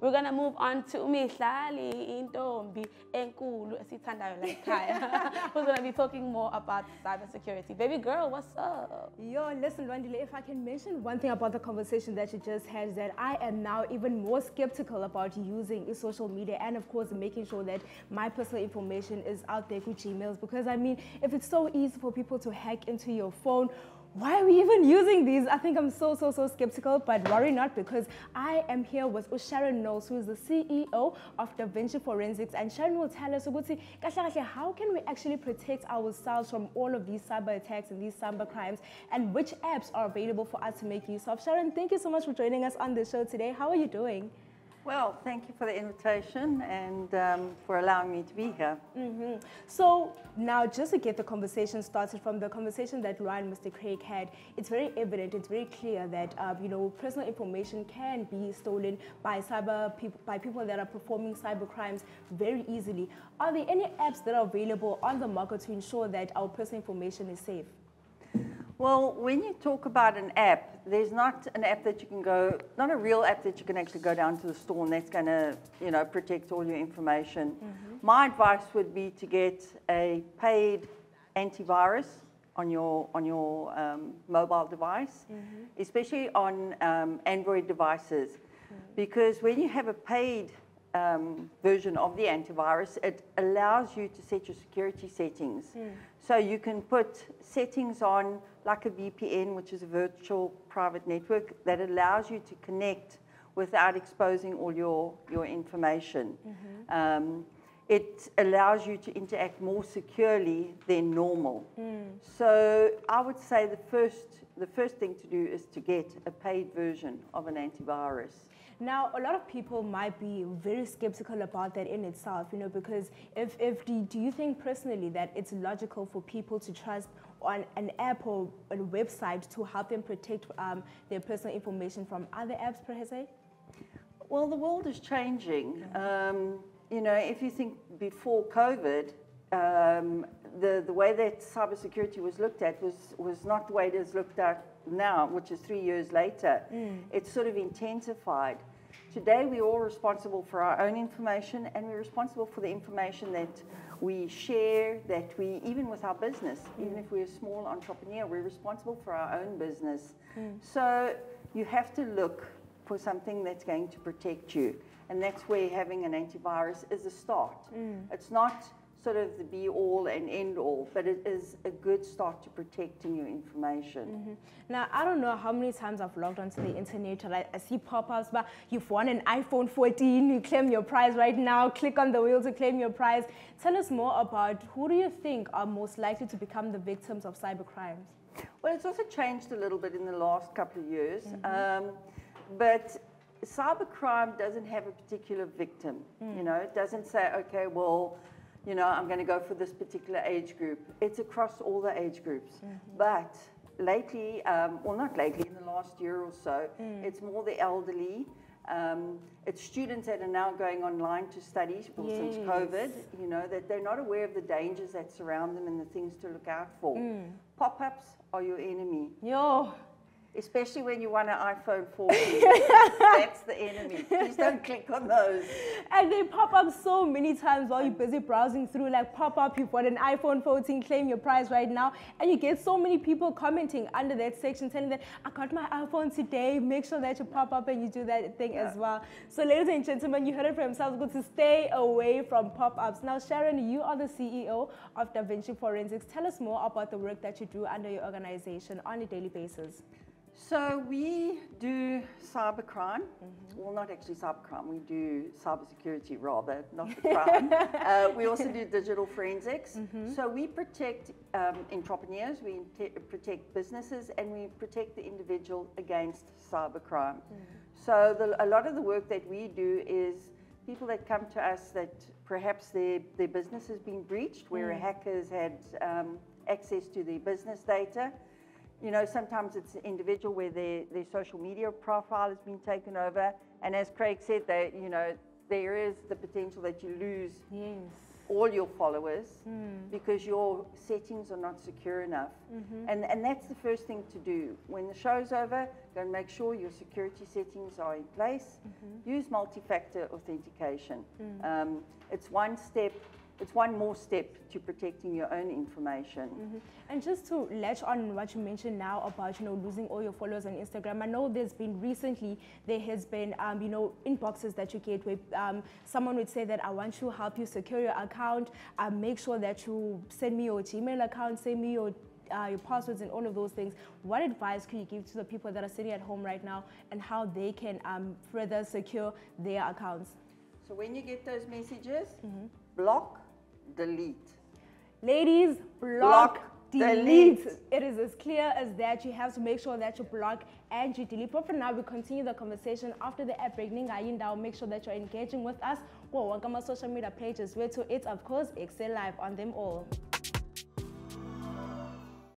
we're going to move on to Mihlali Intombi Enkulu Esithandayo Lakhaya, who's going to be talking more about cybersecurity. Baby girl, what's up? Yo, listen, Randile, if I can mention one thing about the conversation that you just had, is that I am now even more skeptical about using social media and, of course, making sure that my personal information is out there with Gmails. Because, I mean, if it's so easy for people to hack into your phone, why are we even using these? I think I'm so skeptical, but worry not, because I am here with Sharon Knowles, who is the CEO of Vinci Forensics, and Sharon will tell us how can we actually protect ourselves from all of these cyber attacks and these cyber crimes, and which apps are available for us to make use of. Sharon, thank you so much for joining us on the show today. How are you doing? Well, thank you for the invitation and for allowing me to be here. So now, just to get the conversation started, from the conversation that Ryan, Mr. Craig had, it's very evident, it's very clear that personal information can be stolen by people that are performing cyber crimes very easily. Are there any apps that are available on the market to ensure that our personal information is safe? Well, when you talk about an app, there's not an app that you can not a real app that you can actually go down to the store and that's going to, protect all your information. My advice would be to get a paid antivirus on your mobile device, especially on Android devices, because when you have a paid version of the antivirus, it allows you to set your security settings. So you can put settings on like a VPN, which is a virtual private network, that allows you to connect without exposing all your information. It allows you to interact more securely than normal. So I would say the first thing to do is to get a paid version of an antivirus. Now, a lot of people might be very skeptical about that in itself, because do you think personally that it's logical for people to trust on an app or a website to help them protect their personal information from other apps, per se? Well, the world is changing. If you think before COVID, the way that cybersecurity was looked at was not the way it is looked at now, which is 3 years later. It's sort of intensified. Today, we're all responsible for our own information, and we're responsible for the information that we share, even with our business, even if we're a small entrepreneur, we're responsible for our own business. So you have to look for something that's going to protect you. And that's where having an antivirus is a start. It's not sort of the be-all and end-all, but it is a good start to protecting your information. Now, I don't know how many times I've logged onto the internet, and I see pop-ups, but you've won an iPhone 14, you claim your prize right now, click on the wheel to claim your prize. Tell us more about who do you think are most likely to become the victims of cyber crimes? Well, it's also changed a little bit in the last couple of years, but cybercrime doesn't have a particular victim. It doesn't say, okay, well, I'm going to go for this particular age group. It's across all the age groups. But lately, well, not lately, in the last year or so, it's more the elderly. It's students that are now going online to study, since COVID, that they're not aware of the dangers that surround them and the things to look out for. Pop-ups are your enemy. Especially when you want an iPhone 14. That's the enemy. Please don't click on those. And they pop up so many times while you're busy browsing through, like pop up, you've got an iPhone 14, claim your prize right now. And you get so many people commenting under that section telling that, I got my iPhone today, make sure that you pop up and you do that thing as well. So ladies and gentlemen, you heard it for yourselves, good to stay away from pop-ups. Now, Sharon, you are the CEO of Vinci Forensics. Tell us more about the work that you do under your organization on a daily basis. So we do cybercrime. Well, not actually cybercrime. We do cybersecurity rather, not the crime. We also do digital forensics. So we protect entrepreneurs, we protect businesses, and we protect the individual against cybercrime. So a lot of the work that we do is people that come to us that perhaps their business has been breached, where a hacker has had access to their business data. Sometimes it's an individual where their social media profile has been taken over. And as Craig said, there is the potential that you lose all your followers because your settings are not secure enough. And that's the first thing to do. When the show's over, go and make sure your security settings are in place. Use multi-factor authentication. It's one more step to protecting your own information. And just to latch on what you mentioned now about, losing all your followers on Instagram, I know there has been inboxes that you get where someone would say that I want to help you secure your account, make sure that you send me your Gmail account, send me your passwords and all of those things. What advice could you give to the people that are sitting at home right now and how they can further secure their accounts? So when you get those messages, block, delete. Ladies, block, delete. It is as clear as that. You have to make sure that you block and you delete. But for now, we continue the conversation after the ad break. Make sure that you're engaging with us. Welcome our social media pages. It's of course EKSE Live on them all.